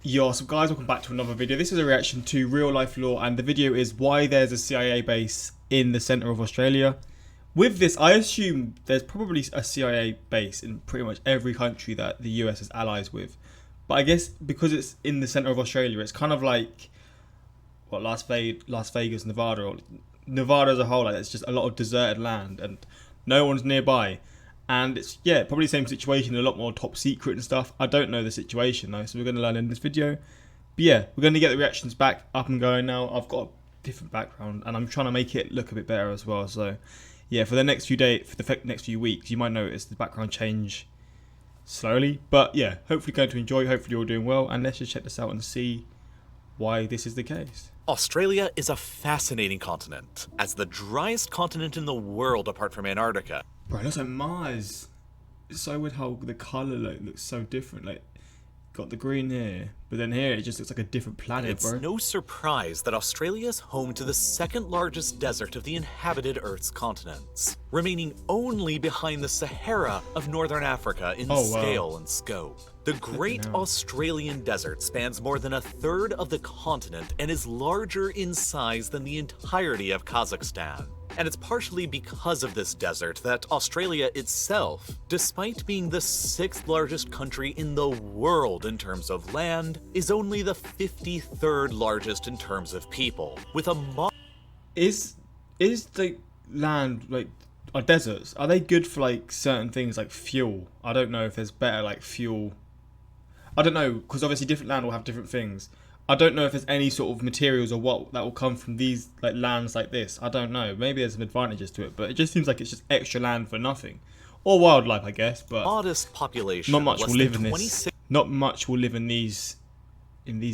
Yo, so guys, welcome back to another video. This is a reaction to real life lore, and the video is why there's a CIA base in the centre of Australia. With this, I assume there's probably a CIA base in pretty much every country that the US is allies with. But I guess because it's in the centre of Australia, it's kind of like what Las Vegas, Nevada, or Nevada as a whole. Like, it's just a lot of deserted land and no one's nearby. And it's, yeah, probably the same situation, a lot more top secret and stuff. I don't know the situation though, so we're going to learn in this video. But yeah, we're going to get the reactions back up and going now. I've got a different background and I'm trying to make it look a bit better as well. So yeah, for the next few days, for the next few weeks, you might notice the background change slowly. But yeah, hopefully going to enjoy, hopefully you're all doing well. And let's just check this out and see why this is the case. Australia is a fascinating continent, as the driest continent in the world apart from Antarctica. Bro, it looks like Mars. It's so weird how the colour looks so different. Like, got the green here, but then here it just looks like a different planet, It's bro. no surprise that Australia is home to the second largest desert of the inhabited Earth's continents, remaining only behind the Sahara of northern Africa in scale and scope. The Great Australian Desert spans more than a third of the continent and is larger in size than the entirety of Kazakhstan. And it's partially because of this desert that Australia itself, despite being the sixth largest country in the world in terms of land, is only the 53rd largest in terms of people, with a Is the land, like, are deserts, are they good for like certain things like fuel? I don't know if there's better like fuel. I don't know, because obviously different land will have different things. I don't know if there's any sort of materials or what that will come from these like lands like this. I don't know. Maybe there's some advantages to it, but it just seems like it's just extra land for nothing. Or wildlife, I guess, but modest population. Not much will live in this. Not much will live in these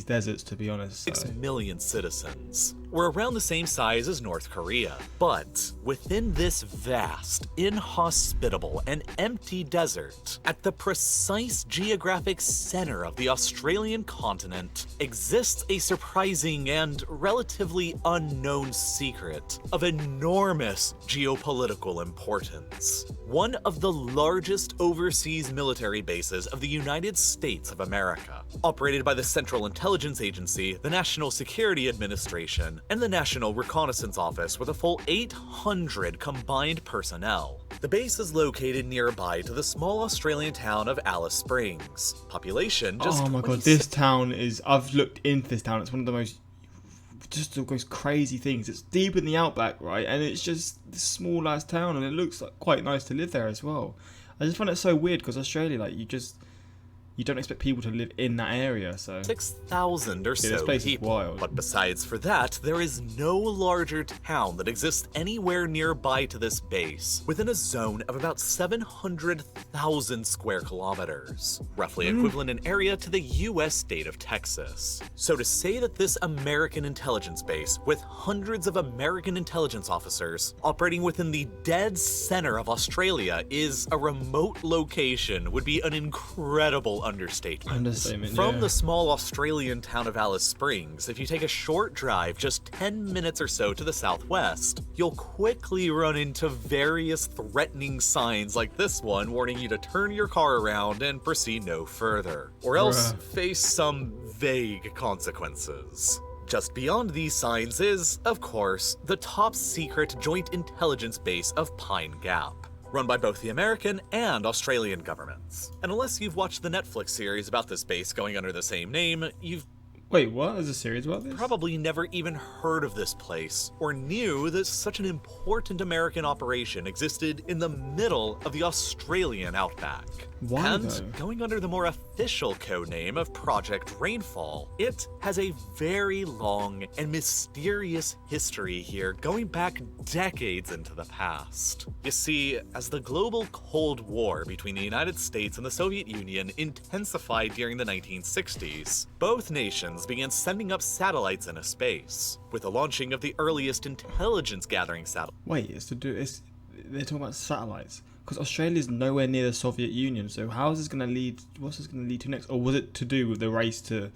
deserts, to be honest. 6 million citizens. We're around the same size as North Korea. But within this vast, inhospitable, and empty desert, at the precise geographic center of the Australian continent, exists a surprising and relatively unknown secret of enormous geopolitical importance. One of the largest overseas military bases of the United States of America, operated by the Central Intelligence Agency, the National Security Administration, and the National Reconnaissance Office with a full 800 combined personnel. The base is located nearby to the small Australian town of Alice Springs. Population just oh my god, this town is, I've looked into this town, it's one of the most crazy things. It's deep in the outback, right? And it's just this small ass town and it looks like quite nice to live there as well. I just find it so weird because Australia, like, you don't expect people to live in that area, so 6,000 or so this place people. Is wild. But besides for that, there is no larger town that exists anywhere nearby to this base, within a zone of about 700,000 square kilometers, roughly equivalent in area to the US state of Texas. So to say that this American intelligence base, with hundreds of American intelligence officers operating within the dead center of Australia, is a remote location would be an incredible understatement. From the small Australian town of Alice Springs, if you take a short drive just 10 minutes or so to the southwest, you'll quickly run into various threatening signs like this one warning you to turn your car around and proceed no further, or else face some vague consequences. Just beyond these signs is, of course, the top secret joint intelligence base of Pine Gap, run by both the American and Australian governments. And unless you've watched the Netflix series about this base going under the same name, you've Wait, what? There's a series about this? probably never even heard of this place, or knew that such an important American operation existed in the middle of the Australian outback. Why And though? going under the more official codename of Project Rainfall, it has a very long and mysterious history here, going back decades into the past. You see, as the global Cold War between the United States and the Soviet Union intensified during the 1960s, both nations began sending up satellites into space, with the launching of the earliest intelligence gathering satellite. Wait, they're talking about satellites. Because Australia's nowhere near the Soviet Union, so how is this going to lead, what's this going to lead to next? Or was it to do with the race to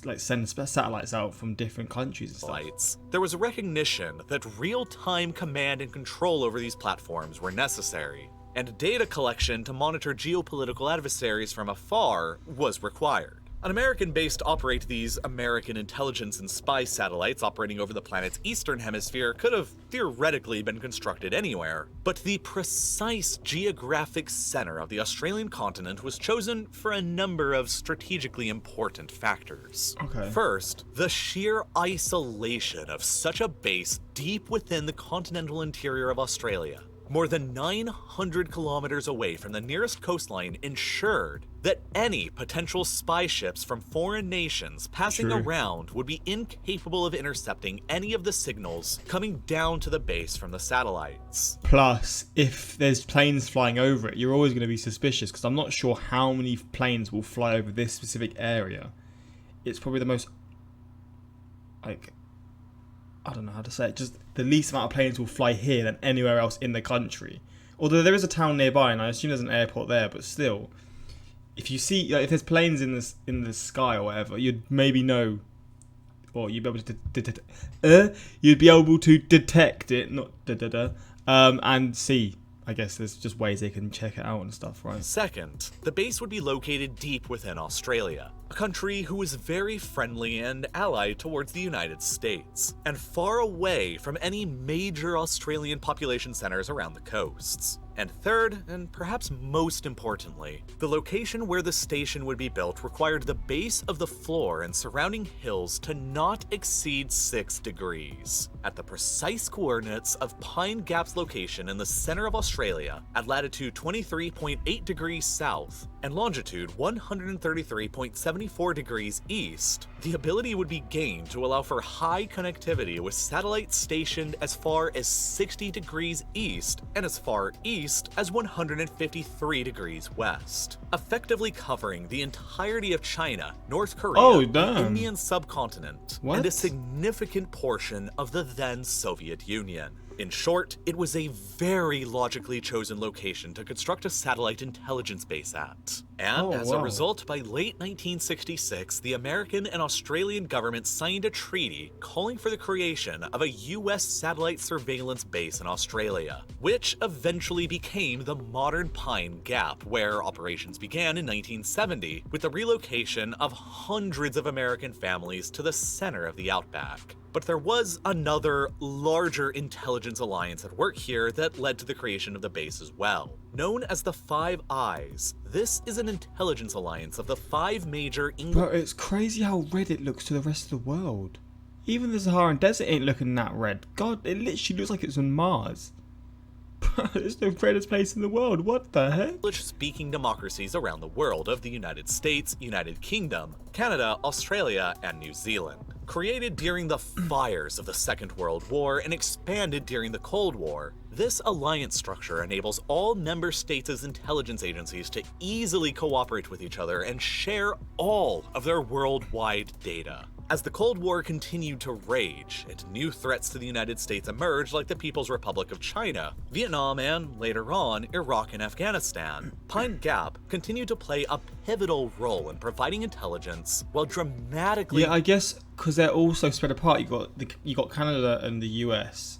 like send satellites out from different countries and stuff? There was a recognition that real-time command and control over these platforms were necessary, and data collection to monitor geopolitical adversaries from afar was required. An American base to operate these American intelligence and spy satellites operating over the planet's eastern hemisphere could have theoretically been constructed anywhere, but the precise geographic center of the Australian continent was chosen for a number of strategically important factors. Okay. First, the sheer isolation of such a base deep within the continental interior of Australia, more than 900 kilometers away from the nearest coastline, ensured that any potential spy ships from foreign nations passing around would be incapable of intercepting any of the signals coming down to the base from the satellites. Plus, if there's planes flying over it, you're always going to be suspicious, because I'm not sure how many planes will fly over this specific area. It's probably the most, like, I don't know how to say it, just the least amount of planes will fly here than anywhere else in the country. Although there is a town nearby, and I assume there's an airport there, but still, if you see, like, if there's planes in the sky or whatever, you'd maybe know, or you'd be able to detect it, not and see. I guess there's just ways they can check it out and stuff, right? Second, the base would be located deep within Australia, a country who is very friendly and allied towards the United States, and far away from any major Australian population centers around the coasts. And third, and perhaps most importantly, the location where the station would be built required the base of the floor and surrounding hills to not exceed 6 degrees, at the precise coordinates of Pine Gap's location in the center of Australia at latitude 23.8 degrees south and longitude 133.74 degrees east. The ability would be gained to allow for high connectivity with satellites stationed as far as 60 degrees east and as far east as 153 degrees west, effectively covering the entirety of China, North Korea, the Indian subcontinent, and a significant portion of the then Soviet Union. In short, it was a very logically chosen location to construct a satellite intelligence base at. And as a result, by late 1966, the American and Australian governments signed a treaty calling for the creation of a US satellite surveillance base in Australia, which eventually became the modern Pine Gap, where operations began in 1970 with the relocation of hundreds of American families to the center of the outback. But there was another, larger intelligence alliance at work here that led to the creation of the base as well. Known as the Five Eyes, this is an intelligence alliance of the 5 major Bro, it's crazy how red it looks to the rest of the world. Even the Saharan Desert ain't looking that red. God, it literally looks like it's on Mars. It's the reddest place in the world. What the heck? English-speaking democracies around the world of the United States, United Kingdom, Canada, Australia, and New Zealand. Created during the fires of the Second World War and expanded during the Cold War, this alliance structure enables all member states' intelligence agencies to easily cooperate with each other and share all of their worldwide data. As the Cold War continued to rage and new threats to the United States emerged, like the People's Republic of China, Vietnam, and later on, Iraq and Afghanistan, Pine Gap continued to play a pivotal role in providing intelligence while dramatically— Yeah, I guess because they're all so spread apart. You got Canada and the US,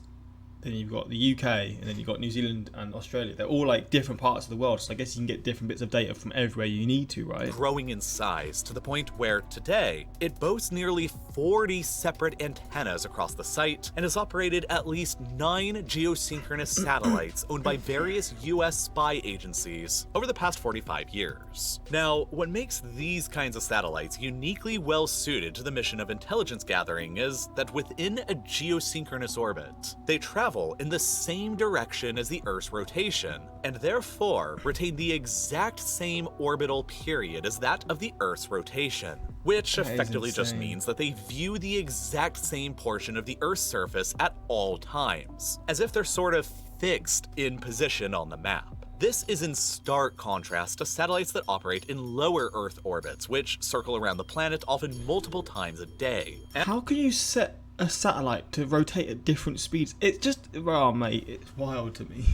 then you've got the UK, and then you've got New Zealand and Australia. They're all like different parts of the world, so I guess you can get different bits of data from everywhere you need to, right? Growing in size to the point where today it boasts nearly 40 separate antennas across the site and has operated at least 9 geosynchronous satellites owned by various US spy agencies over the past 45 years. Now, what makes these kinds of satellites uniquely well suited to the mission of intelligence gathering is that within a geosynchronous orbit, they travel in the same direction as the Earth's rotation, and therefore retain the exact same orbital period as that of the Earth's rotation, which effectively just means that they view the exact same portion of the Earth's surface at all times, as if they're sort of fixed in position on the map. This is in stark contrast to satellites that operate in lower Earth orbits, which circle around the planet often multiple times a day. How can you set a satellite to rotate at different speeds? It's just, oh mate, it's wild to me.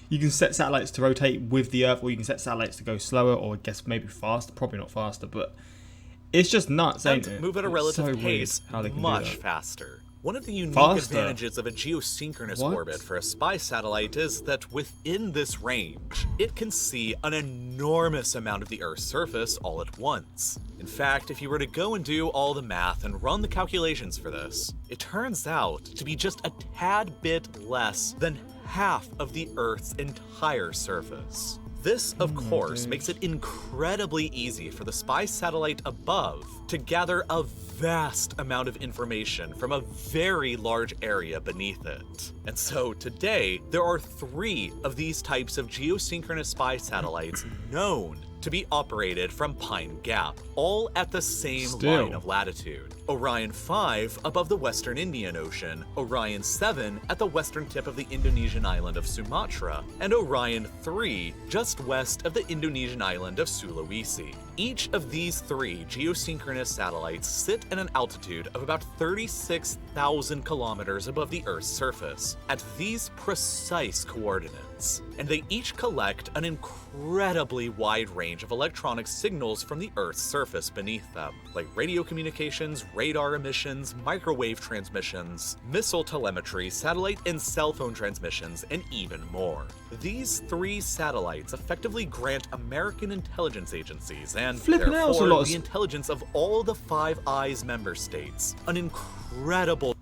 You can set satellites to rotate with the Earth, or you can set satellites to go slower, or I guess maybe faster, probably not faster, but it's just nuts, ain't it? Move at a relative pace much faster. One of the unique Faster. advantages of a geosynchronous What? orbit for a spy satellite is that within this range, it can see an enormous amount of the Earth's surface all at once. In fact, if you were to go and do all the math and run the calculations for this, it turns out to be just a tad bit less than half of the Earth's entire surface. This, of course, makes it incredibly easy for the spy satellite above to gather a vast amount of information from a very large area beneath it. And so today, there are 3 of these types of geosynchronous spy satellites known to be operated from Pine Gap, all at the same line of latitude. Orion 5 above the western Indian Ocean, Orion 7 at the western tip of the Indonesian island of Sumatra, and Orion 3 just west of the Indonesian island of Sulawesi. Each of these 3 geosynchronous satellites sit at an altitude of about 36,000 kilometers above the Earth's surface at these precise coordinates, and they each collect an incredibly wide range of electronic signals from the Earth's surface beneath them, like radio communications, radar emissions, microwave transmissions, missile telemetry, satellite and cell phone transmissions, and even more. These 3 satellites effectively grant American intelligence agencies, and therefore the intelligence of all the Five Eyes member states, an incredible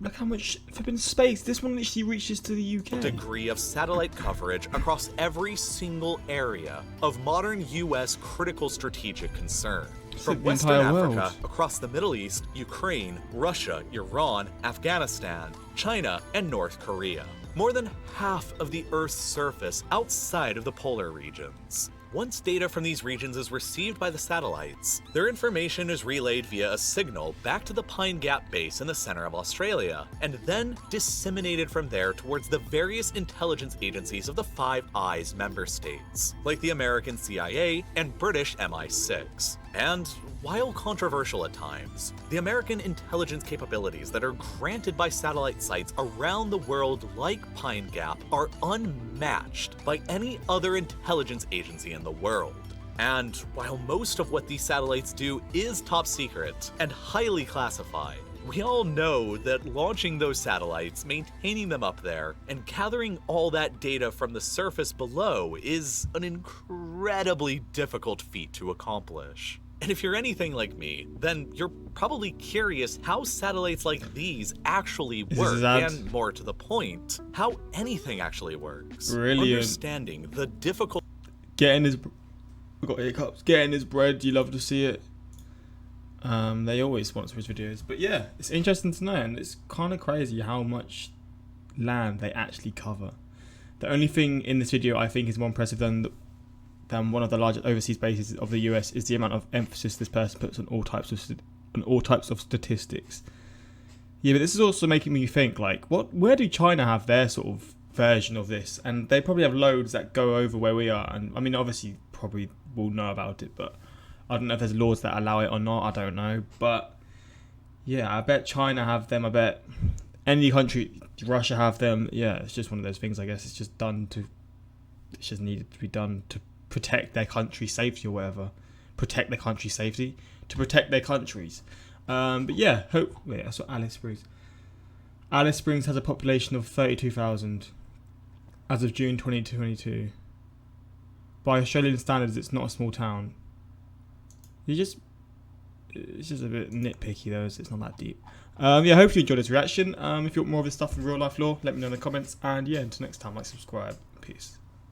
Look how much flipping space. This one literally reaches to the UK. Degree of satellite coverage across every single area of modern US critical strategic concern. From Western Africa, across the Middle East, Ukraine, Russia, Iran, Afghanistan, China, and North Korea. More than half of the Earth's surface outside of the polar regions. Once data from these regions is received by the satellites, their information is relayed via a signal back to the Pine Gap base in the center of Australia, and then disseminated from there towards the various intelligence agencies of the Five Eyes member states, like the American CIA and British MI6. And while controversial at times, the American intelligence capabilities that are granted by satellite sites around the world like Pine Gap are unmatched by any other intelligence agency in the world. And while most of what these satellites do is top secret and highly classified, we all know that launching those satellites, maintaining them up there, and gathering all that data from the surface below is an incredibly difficult feat to accomplish. And if you're anything like me, then you're probably curious how satellites like these actually work, and more to the point, how anything actually works. Brilliant. Understanding the difficult... Getting his... We've got hiccups. Getting his bread, you love to see it. They always sponsor his videos. But yeah, it's interesting to know, and it's kind of crazy how much land they actually cover. The only thing in this video I think is more impressive than one of the largest overseas bases of the US is the amount of emphasis this person puts on all types of statistics. Yeah, but this is also making me think, like, where do China have their sort of version of this? And they probably have loads that go over where we are. And I mean, obviously, probably will know about it, but I don't know if there's laws that allow it or not. I don't know. But yeah, I bet China have them. I bet any country, Russia have them. Yeah, it's just one of those things. I guess it's just needed to be done to protect their country's safety or whatever. Protect their country's safety to protect their countries. But yeah, that's what Alice Springs. Alice Springs has a population of 32,000 as of June 2022. By Australian standards, it's not a small town. It's just a bit nitpicky though. It's not that deep. Yeah, hope you enjoyed this reaction. If you want more of this stuff in real life lore, let me know in the comments. And yeah, until next time, like, subscribe. Peace.